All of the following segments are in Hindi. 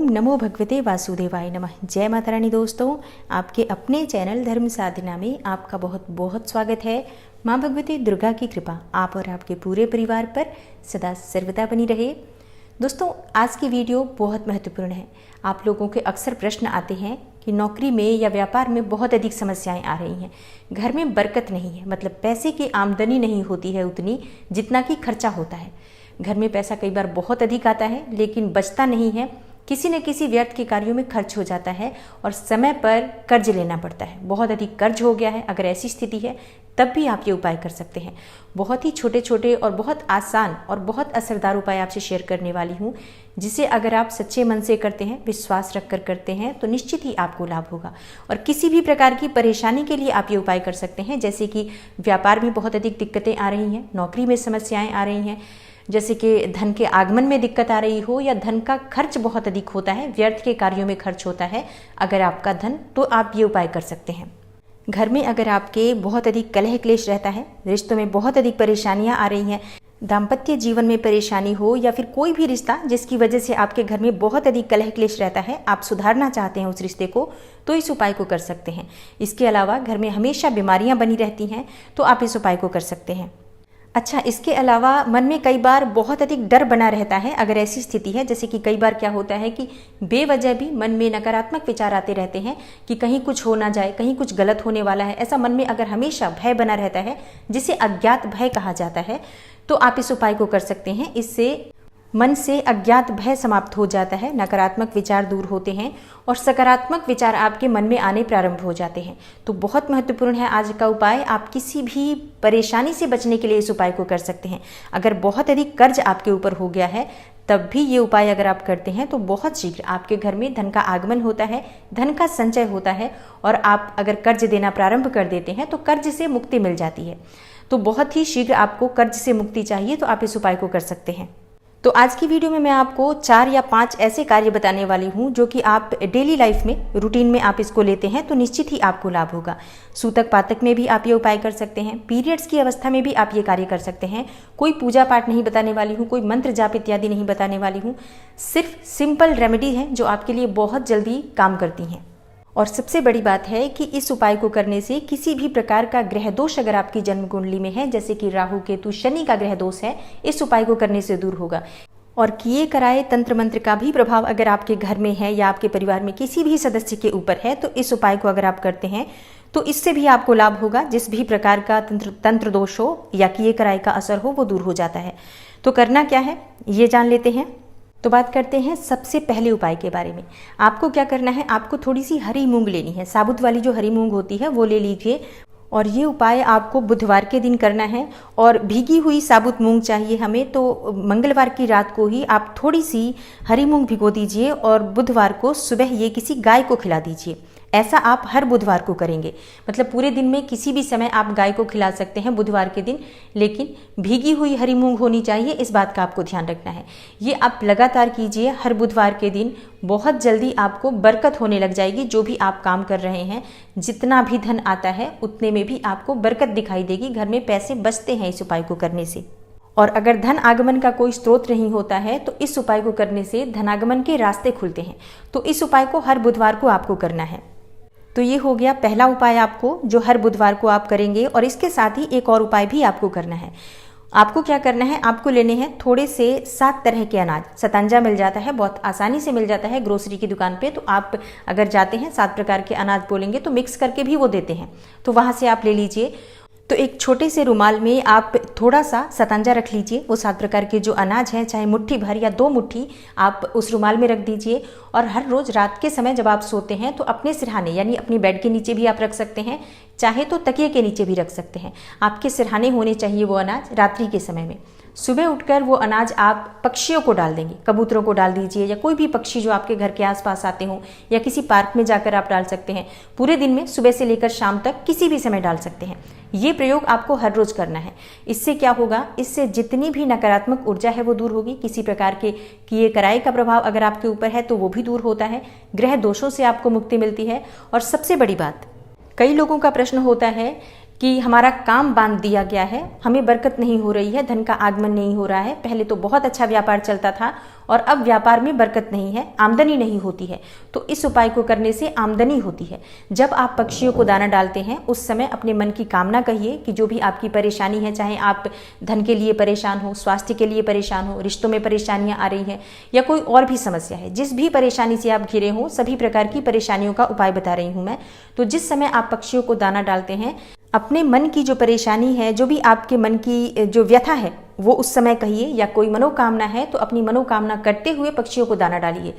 ओम नमो भगवते वासुदेवाय नमः। जय माता रानी। दोस्तों, आपके अपने चैनल धर्म साधना में आपका बहुत बहुत स्वागत है। माँ भगवती दुर्गा की कृपा आप और आपके पूरे परिवार पर सदा सर्वदा बनी रहे। दोस्तों, आज की वीडियो बहुत महत्वपूर्ण है। आप लोगों के अक्सर प्रश्न आते हैं कि नौकरी में या व्यापार में बहुत अधिक समस्याएं आ रही हैं, घर में बरकत नहीं है, मतलब पैसे की आमदनी नहीं होती है उतनी जितना कि खर्चा होता है। घर में पैसा कई बार बहुत अधिक आता है लेकिन बचता नहीं है, किसी न किसी व्यर्थ के कार्यों में खर्च हो जाता है और समय पर कर्ज लेना पड़ता है, बहुत अधिक कर्ज हो गया है। अगर ऐसी स्थिति है तब भी आप ये उपाय कर सकते हैं। बहुत ही छोटे छोटे और बहुत आसान और बहुत असरदार उपाय आपसे शेयर करने वाली हूँ, जिसे अगर आप सच्चे मन से करते हैं, विश्वास रखकर करते हैं तो निश्चित ही आपको लाभ होगा। और किसी भी प्रकार की परेशानी के लिए आप ये उपाय कर सकते हैं, जैसे कि व्यापार में बहुत अधिक दिक्कतें आ रही हैं, नौकरी में समस्याएं आ रही हैं, जैसे कि धन के आगमन में दिक्कत आ रही हो या धन का खर्च बहुत अधिक होता है, व्यर्थ के कार्यों में खर्च होता है अगर आपका धन, तो आप ये उपाय कर सकते हैं। घर में अगर आपके बहुत अधिक कलह क्लेश रहता है, रिश्तों में बहुत अधिक परेशानियां आ रही हैं, दाम्पत्य जीवन में परेशानी हो या फिर कोई भी रिश्ता जिसकी वजह से आपके घर में बहुत अधिक कलह क्लेश रहता है, आप सुधारना चाहते हैं उस रिश्ते को, तो इस उपाय को कर सकते हैं। इसके अलावा घर में हमेशा बीमारियां बनी रहती हैं तो आप इस उपाय को कर सकते हैं। अच्छा, इसके अलावा मन में कई बार बहुत अधिक डर बना रहता है। अगर ऐसी स्थिति है, जैसे कि कई बार क्या होता है कि बेवजह भी मन में नकारात्मक विचार आते रहते हैं कि कहीं कुछ हो ना जाए, कहीं कुछ गलत होने वाला है, ऐसा मन में अगर हमेशा भय बना रहता है, जिसे अज्ञात भय कहा जाता है, तो आप इस उपाय को कर सकते हैं। इससे मन से अज्ञात भय समाप्त हो जाता है, नकारात्मक विचार दूर होते हैं और सकारात्मक विचार आपके मन में आने प्रारंभ हो जाते हैं। तो बहुत महत्वपूर्ण है आज का उपाय। आप किसी भी परेशानी से बचने के लिए इस उपाय को कर सकते हैं। अगर बहुत अधिक कर्ज आपके ऊपर हो गया है तब भी ये उपाय अगर आप करते हैं तो बहुत शीघ्र आपके घर में धन का आगमन होता है, धन का संचय होता है और आप अगर कर्ज देना प्रारंभ कर देते हैं तो कर्ज से मुक्ति मिल जाती है। तो बहुत ही शीघ्र आपको कर्ज से मुक्ति चाहिए तो आप इस उपाय को कर सकते हैं। तो आज की वीडियो में मैं आपको 4 या 5 ऐसे कार्य बताने वाली हूँ जो कि आप डेली लाइफ में, रूटीन में आप इसको लेते हैं तो निश्चित ही आपको लाभ होगा। सूतक पातक में भी आप ये उपाय कर सकते हैं, पीरियड्स की अवस्था में भी आप ये कार्य कर सकते हैं। कोई पूजा पाठ नहीं बताने वाली हूँ, कोई मंत्र जाप इत्यादि नहीं बताने वाली हूँ, सिर्फ सिंपल रेमेडी है जो आपके लिए बहुत जल्दी काम करती हैं। और सबसे बड़ी बात है कि इस उपाय को करने से किसी भी प्रकार का ग्रह दोष अगर आपकी जन्म कुंडली में है, जैसे कि राहु केतु शनि का ग्रह दोष है, इस उपाय को करने से दूर होगा। और किए कराए तंत्र मंत्र का भी प्रभाव अगर आपके घर में है या आपके परिवार में किसी भी सदस्य के ऊपर है, तो इस उपाय को अगर आप करते हैं तो इससे भी आपको लाभ होगा। जिस भी प्रकार का तंत्र दोष हो या किए कराए का असर हो वो दूर हो जाता है। तो करना क्या है ये जान लेते हैं। तो बात करते हैं सबसे पहले उपाय के बारे में। आपको क्या करना है, आपको थोड़ी सी हरी मूंग लेनी है, साबुत वाली जो हरी मूंग होती है वो ले लीजिए। और ये उपाय आपको बुधवार के दिन करना है और भीगी हुई साबुत मूंग चाहिए हमें, तो मंगलवार की रात को ही आप थोड़ी सी हरी मूंग भिगो दीजिए और बुधवार को सुबह ये किसी गाय को खिला दीजिए। ऐसा आप हर बुधवार को करेंगे, मतलब पूरे दिन में किसी भी समय आप गाय को खिला सकते हैं बुधवार के दिन, लेकिन भीगी हुई हरी मूंग होनी चाहिए, इस बात का आपको ध्यान रखना है। ये आप लगातार कीजिए हर बुधवार के दिन, बहुत जल्दी आपको बरकत होने लग जाएगी। जो भी आप काम कर रहे हैं, जितना भी धन आता है उतने में भी आपको बरकत दिखाई देगी, घर में पैसे बचते हैं इस उपाय को करने से। और अगर धन आगमन का कोई स्रोत नहीं होता है तो इस उपाय को करने से धनागमन के रास्ते खुलते हैं। तो इस उपाय को हर बुधवार को आपको करना है। तो ये हो गया पहला उपाय आपको, जो हर बुधवार को आप करेंगे। और इसके साथ ही एक और उपाय भी आपको करना है। आपको क्या करना है, आपको लेने हैं थोड़े से 7 तरह के अनाज। सतंजा मिल जाता है, बहुत आसानी से मिल जाता है ग्रोसरी की दुकान पे। तो आप अगर जाते हैं 7 प्रकार के अनाज बोलेंगे तो मिक्स करके भी वो देते हैं, तो वहाँ से आप ले लीजिए। तो एक छोटे से रुमाल में आप थोड़ा सा सतंजा रख लीजिए। वो 7 प्रकार के जो अनाज हैं, चाहे मुट्ठी भर या 2 मुट्ठी, आप उस रुमाल में रख दीजिए। और हर रोज रात के समय जब आप सोते हैं तो अपने सिरहाने यानी अपनी बेड के नीचे भी आप रख सकते हैं, चाहे तो तकिए के नीचे भी रख सकते हैं। आपके सिरहाने होने चाहिए वो अनाज रात्रि के समय में। सुबह उठकर वो अनाज आप पक्षियों को डाल देंगे, कबूतरों को डाल दीजिए या कोई भी पक्षी जो आपके घर के आसपास आते हों, या किसी पार्क में जाकर आप डाल सकते हैं। पूरे दिन में सुबह से लेकर शाम तक किसी भी समय डाल सकते हैं। ये प्रयोग आपको हर रोज करना है। इससे क्या होगा, इससे जितनी भी नकारात्मक ऊर्जा है वो दूर होगी। किसी प्रकार के किए कराए का प्रभाव अगर आपके ऊपर है तो वो भी दूर होता है, ग्रह दोषों से आपको मुक्ति मिलती है। और सबसे बड़ी बात, कई लोगों का प्रश्न होता है कि हमारा काम बांध दिया गया है, हमें बरकत नहीं हो रही है, धन का आगमन नहीं हो रहा है, पहले तो बहुत अच्छा व्यापार चलता था और अब व्यापार में बरकत नहीं है, आमदनी नहीं होती है। तो इस उपाय को करने से आमदनी होती है। जब आप पक्षियों को दाना डालते हैं उस समय अपने मन की कामना कहिए कि जो भी आपकी परेशानी है, चाहे आप धन के लिए परेशान हो, स्वास्थ्य के लिए परेशान हो, रिश्तों में परेशानियां आ रही हैं या कोई और भी समस्या है, जिस भी परेशानी से आप घिरे हो, सभी प्रकार की परेशानियों का उपाय बता रही हूं मैं। तो जिस समय आप पक्षियों को दाना डालते हैं, अपने मन की जो परेशानी है, जो भी आपके मन की जो व्यथा है, वो उस समय कहिए, या कोई मनोकामना है तो अपनी मनोकामना करते हुए पक्षियों को दाना डालिए।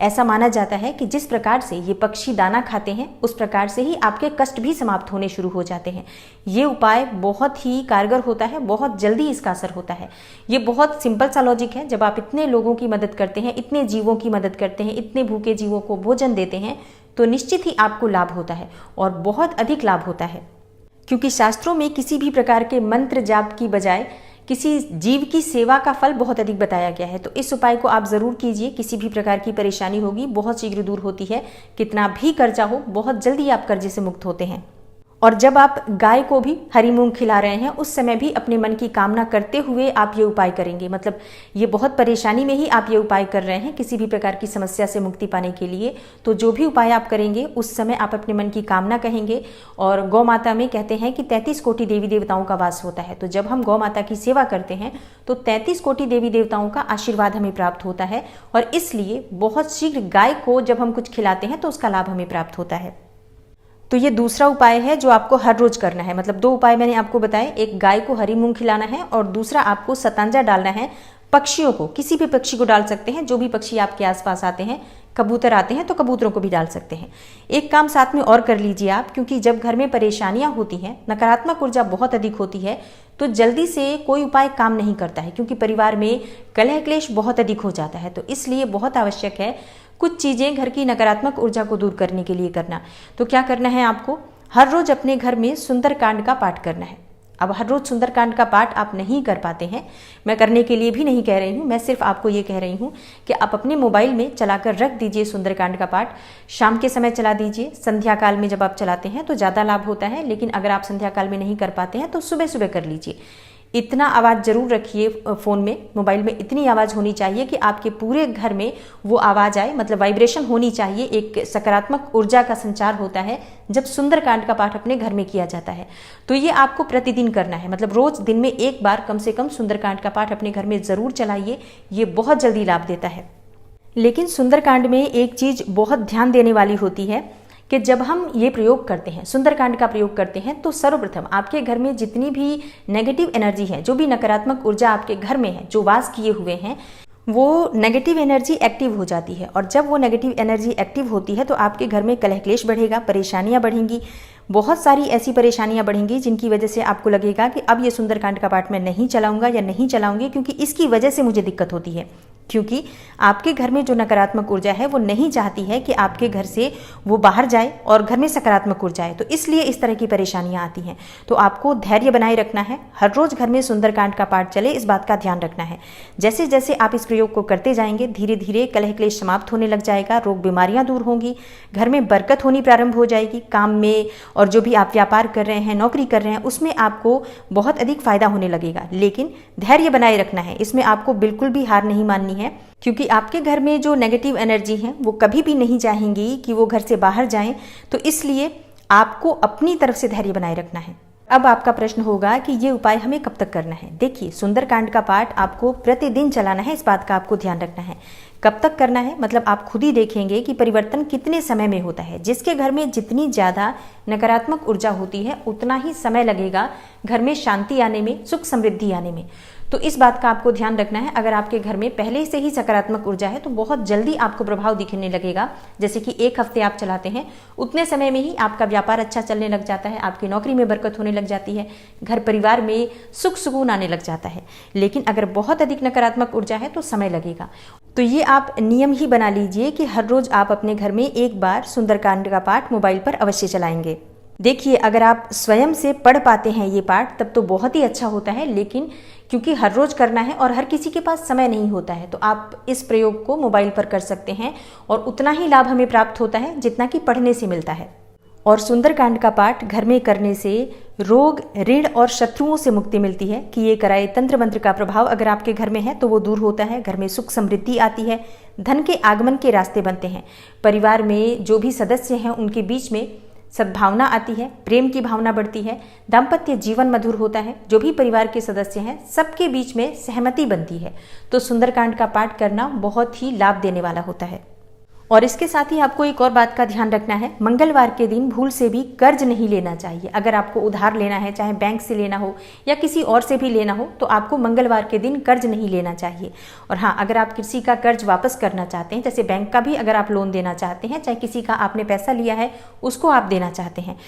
ऐसा माना जाता है कि जिस प्रकार से ये पक्षी दाना खाते हैं उस प्रकार से ही आपके कष्ट भी समाप्त होने शुरू हो जाते हैं। ये उपाय बहुत ही कारगर होता है, बहुत जल्दी इसका असर होता है। ये बहुत सिंपल सा लॉजिक है। जब आप इतने लोगों की मदद करते हैं, इतने जीवों की मदद करते हैं, इतने भूखे जीवों को भोजन देते हैं, तो निश्चित ही आपको लाभ होता है और बहुत अधिक लाभ होता है। क्योंकि शास्त्रों में किसी भी प्रकार के मंत्र जाप की बजाय किसी जीव की सेवा का फल बहुत अधिक बताया गया है। तो इस उपाय को आप जरूर कीजिए। किसी भी प्रकार की परेशानी होगी बहुत शीघ्र दूर होती है। कितना भी कर्जा हो, बहुत जल्दी आप कर्जे से मुक्त होते हैं। और जब आप गाय को भी हरी मूंग खिला रहे हैं उस समय भी अपने मन की कामना करते हुए आप ये उपाय करेंगे। मतलब ये बहुत परेशानी में ही आप ये उपाय कर रहे हैं किसी भी प्रकार की समस्या से मुक्ति पाने के लिए। तो जो भी उपाय आप करेंगे उस समय आप अपने मन की कामना कहेंगे। और गौ माता में कहते हैं कि 33 कोटि देवी देवताओं का वास होता है। तो जब हम गौ माता की सेवा करते हैं तो 33 कोटि देवी देवताओं का आशीर्वाद हमें प्राप्त होता है और इसलिए बहुत शीघ्र गाय को जब हम कुछ खिलाते हैं तो उसका लाभ हमें प्राप्त होता है। तो ये दूसरा उपाय है जो आपको हर रोज करना है। मतलब 2 उपाय मैंने आपको बताए, एक गाय को हरी मूंग खिलाना है और दूसरा आपको सतंजा डालना है पक्षियों को। किसी भी पक्षी को डाल सकते हैं, जो भी पक्षी आपके आसपास आते हैं। कबूतर आते हैं तो कबूतरों को भी डाल सकते हैं। एक काम साथ में और कर लीजिए आप, क्योंकि जब घर में परेशानियां होती हैं, नकारात्मक ऊर्जा बहुत अधिक होती है, तो जल्दी से कोई उपाय काम नहीं करता है, क्योंकि परिवार में कलह क्लेश बहुत अधिक हो जाता है। तो इसलिए बहुत आवश्यक है कुछ चीजें घर की नकारात्मक ऊर्जा को दूर करने के लिए करना। तो क्या करना है आपको, हर रोज अपने घर में सुंदरकांड का पाठ करना है। अब हर रोज सुंदरकांड का पाठ आप नहीं कर पाते हैं, मैं करने के लिए भी नहीं कह रही हूँ, मैं सिर्फ आपको ये कह रही हूँ कि आप अपने मोबाइल में चलाकर रख दीजिए सुंदरकांड का पाठ। शाम के समय चला दीजिए, संध्या काल में जब आप चलाते हैं तो ज़्यादा लाभ होता है। लेकिन अगर आप संध्या काल में नहीं कर पाते हैं तो सुबह सुबह कर लीजिए। इतना आवाज़ जरूर रखिए फ़ोन में, मोबाइल में इतनी आवाज़ होनी चाहिए कि आपके पूरे घर में वो आवाज़ आए, मतलब वाइब्रेशन होनी चाहिए। एक सकारात्मक ऊर्जा का संचार होता है जब सुंदरकांड का पाठ अपने घर में किया जाता है। तो ये आपको प्रतिदिन करना है, मतलब रोज दिन में एक बार कम से कम सुंदरकांड का पाठ अपने घर में ज़रूर चलाइए। ये बहुत जल्दी लाभ देता है। लेकिन सुंदरकांड में एक चीज़ बहुत ध्यान देने वाली होती है कि जब हम ये प्रयोग करते हैं, सुंदरकांड का प्रयोग करते हैं, तो सर्वप्रथम आपके घर में जितनी भी नेगेटिव एनर्जी है, जो भी नकारात्मक ऊर्जा आपके घर में है, जो वास किए हुए हैं, वो नेगेटिव एनर्जी एक्टिव हो जाती है। और जब वो नेगेटिव एनर्जी एक्टिव होती है तो आपके घर में कलह क्लेश बढ़ेगा, परेशानियां बढ़ेंगी, बहुत सारी ऐसी परेशानियां बढ़ेंगी जिनकी वजह से आपको लगेगा कि अब ये सुंदरकांड का पाठ मैं नहीं चलाऊंगा या नहीं चलाऊंगी, क्योंकि इसकी वजह से मुझे दिक्कत होती है। क्योंकि आपके घर में जो नकारात्मक ऊर्जा है वो नहीं चाहती है कि आपके घर से वो बाहर जाए और घर में सकारात्मक ऊर्जा आए, तो इसलिए इस तरह की परेशानियां आती हैं। तो आपको धैर्य बनाए रखना है, हर रोज घर में सुंदरकांड का पाठ चले, इस बात का ध्यान रखना है। जैसे जैसे आप इस प्रयोग को करते जाएंगे धीरे धीरे कलह क्लेश समाप्त होने लग जाएगा, रोग बीमारियां दूर होंगी, घर में बरकत होनी प्रारंभ हो जाएगी। काम में और जो भी आप व्यापार कर रहे हैं, नौकरी कर रहे हैं, उसमें आपको बहुत अधिक फायदा होने लगेगा। लेकिन धैर्य बनाए रखना है, इसमें आपको बिल्कुल भी हार नहीं माननी है, क्योंकि आपके घर में जो नेगेटिव एनर्जी है वो कभी भी नहीं चाहेंगी कि वो घर से बाहर जाएं। तो इसलिए आपको अपनी तरफ से धैर्य बनाए रखना है। अब आपका प्रश्न होगा कि ये उपाय हमें कब तक करना है। देखिए, सुंदरकांड का पाठ आपको प्रतिदिन चलाना है, इस बात का आपको ध्यान रखना है। कब तक करना है, मतलब आप खुद ही देखेंगे कि परिवर्तन कितने समय में होता है। जिसके घर में जितनी ज़्यादा नकारात्मक ऊर्जा होती है उतना ही समय लगेगा घर में शांति आने में, सुख समृद्धि आने में। तो इस बात का आपको ध्यान रखना है। अगर आपके घर में पहले से ही सकारात्मक ऊर्जा है तो बहुत जल्दी आपको प्रभाव दिखने लगेगा। जैसे कि 1 हफ्ते आप चलाते हैं, उतने समय में ही आपका व्यापार अच्छा चलने लग जाता है, आपकी नौकरी में बरकत होने लग जाती है, घर परिवार में सुख सुकून आने लग जाता है। लेकिन अगर बहुत अधिक नकारात्मक ऊर्जा है तो समय लगेगा। तो ये आप नियम ही बना लीजिए कि हर रोज आप अपने घर में एक बार सुंदरकांड का पाठ मोबाइल पर अवश्य चलाएंगे। देखिए, अगर आप स्वयं से पढ़ पाते हैं ये पाठ तब तो बहुत ही अच्छा होता है। लेकिन क्योंकि हर रोज करना है और हर किसी के पास समय नहीं होता है, तो आप इस प्रयोग को मोबाइल पर कर सकते हैं और उतना ही लाभ हमें प्राप्त होता है जितना कि पढ़ने से मिलता है। और सुंदरकांड का पाठ घर में करने से रोग, ऋण और शत्रुओं से मुक्ति मिलती है। किए कराए तंत्र मंत्र का प्रभाव अगर आपके घर में है तो वो दूर होता है। घर में सुख समृद्धि आती है, धन के आगमन के रास्ते बनते हैं। परिवार में जो भी सदस्य हैं उनके बीच में सद्भावना आती है, प्रेम की भावना बढ़ती है, दाम्पत्य जीवन मधुर होता है। जो भी परिवार के सदस्य हैं सबके बीच में सहमति बनती है। तो सुंदरकांड का पाठ करना बहुत ही लाभ देने वाला होता है। और इसके साथ ही आपको एक और बात का ध्यान रखना है, मंगलवार के दिन भूल से भी कर्ज नहीं लेना चाहिए। अगर आपको उधार लेना है, चाहे बैंक से लेना हो या किसी और से भी लेना हो, तो आपको मंगलवार के दिन कर्ज नहीं लेना चाहिए। और हाँ, अगर आप किसी का कर्ज वापस करना चाहते हैं, जैसे बैंक का भी अगर आप लोन देना चाहते हैं, चाहे किसी का आपने पैसा लिया है उसको आप देना चाहते हैं,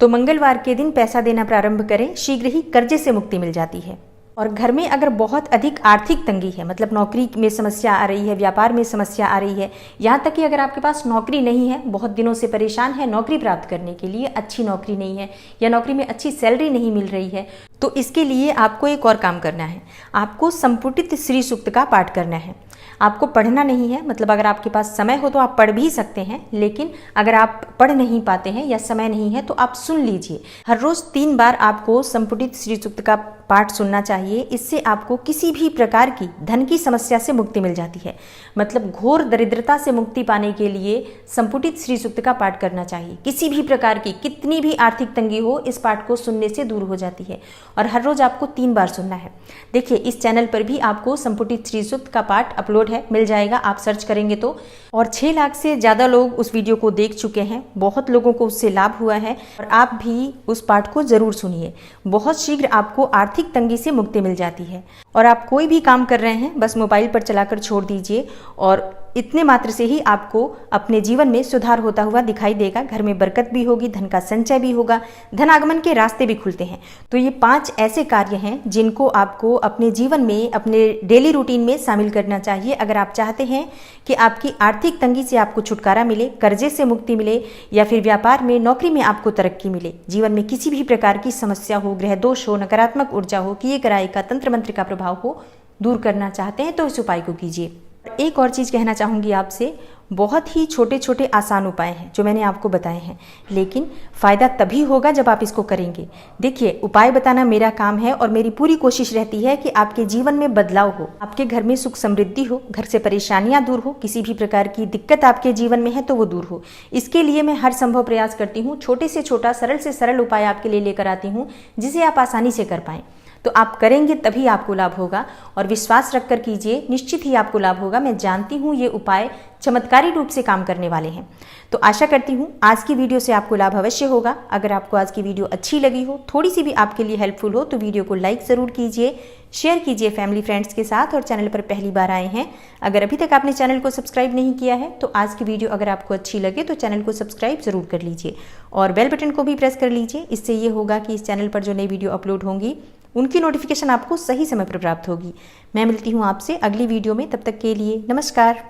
तो मंगलवार के दिन पैसा देना प्रारंभ करें, शीघ्र ही कर्जे से मुक्ति मिल जाती है। और घर में अगर बहुत अधिक आर्थिक तंगी है, मतलब नौकरी में समस्या आ रही है, व्यापार में समस्या आ रही है, यहाँ तक कि अगर आपके पास नौकरी नहीं है, बहुत दिनों से परेशान है नौकरी प्राप्त करने के लिए, अच्छी नौकरी नहीं है या नौकरी में अच्छी सैलरी नहीं मिल रही है, तो इसके लिए आपको एक और काम करना है। आपको संपुटित श्री सूक्त का पाठ करना है। आपको पढ़ना नहीं है, मतलब अगर आपके पास समय हो तो आप पढ़ भी सकते हैं, लेकिन अगर आप पढ़ नहीं पाते हैं या समय नहीं है तो आप सुन लीजिए। हर रोज 3 बार आपको संपुटित श्री सूक्त का पाठ सुनना चाहिए। इससे आपको किसी भी प्रकार की धन की समस्या से मुक्ति मिल जाती है। मतलब घोर दरिद्रता से मुक्ति पाने के लिए संपुटित श्री सूक्त का पाठ करना चाहिए। किसी भी प्रकार की कितनी भी आर्थिक तंगी हो, इस पाठ को सुनने से दूर हो जाती है। और हर रोज आपको 3 बार सुनना है। देखिए, इस चैनल पर भी आपको संपुटित श्री सूक्त का पाठ अपलोड है, मिल जाएगा, आप सर्च करेंगे तो। और 6 लाख से ज़्यादा लोग उस वीडियो को देख चुके हैं, बहुत लोगों को उससे लाभ हुआ है। और आप भी उस पाठ को जरूर सुनिए, बहुत शीघ्र आपको आर्थिक तंगी से मुक्ति मिल जाती है। और आप कोई भी काम कर रहे हैं, बस मोबाइल पर चलाकर छोड़ दीजिए और इतने मात्र से ही आपको अपने जीवन में सुधार होता हुआ दिखाई देगा। घर में बरकत भी होगी, धन का संचय भी होगा, धन आगमन के रास्ते भी खुलते हैं। तो ये 5 ऐसे कार्य हैं जिनको आपको अपने जीवन में, अपने डेली रूटीन में शामिल करना चाहिए अगर आप चाहते हैं कि आपकी आर्थिक तंगी से आपको छुटकारा मिले, कर्जे से मुक्ति मिले या फिर व्यापार में, नौकरी में आपको तरक्की मिले, जीवन में किसी भी प्रकार की समस्या हो, ग्रह दोष हो, नकारात्मक ऊर्जा हो, किए कराए का तंत्र मंत्र का प्रभाव हो, दूर करना चाहते हैं तो इस उपाय को कीजिए। एक और चीज़ कहना चाहूँगी आपसे, बहुत ही छोटे छोटे आसान उपाय हैं जो मैंने आपको बताए हैं, लेकिन फ़ायदा तभी होगा जब आप इसको करेंगे। देखिए, उपाय बताना मेरा काम है और मेरी पूरी कोशिश रहती है कि आपके जीवन में बदलाव हो, आपके घर में सुख समृद्धि हो, घर से परेशानियां दूर हो, किसी भी प्रकार की दिक्कत आपके जीवन में है तो वो दूर हो। इसके लिए मैं हर संभव प्रयास करती हूँ, छोटे से छोटा, सरल से सरल उपाय आपके लिए लेकर आती हूँ जिसे आप आसानी से कर पाएँ। तो आप करेंगे तभी आपको लाभ होगा और विश्वास रखकर कीजिए, निश्चित ही आपको लाभ होगा। मैं जानती हूँ ये उपाय चमत्कारी रूप से काम करने वाले हैं। तो आशा करती हूँ आज की वीडियो से आपको लाभ अवश्य होगा। अगर आपको आज की वीडियो अच्छी लगी हो, थोड़ी सी भी आपके लिए हेल्पफुल हो, तो वीडियो को लाइक ज़रूर कीजिए, शेयर कीजिए फैमिली फ्रेंड्स के साथ। और चैनल पर पहली बार आए हैं, अगर अभी तक आपने चैनल को सब्सक्राइब नहीं किया है तो आज की वीडियो अगर आपको अच्छी लगे तो चैनल को सब्सक्राइब जरूर कर लीजिए और बेल बटन को भी प्रेस कर लीजिए। इससे ये होगा कि इस चैनल पर जो नई वीडियो अपलोड होंगी उनकी नोटिफिकेशन आपको सही समय पर प्राप्त होगी। मैं मिलती हूँ आपसे अगली वीडियो में, तब तक के लिए नमस्कार।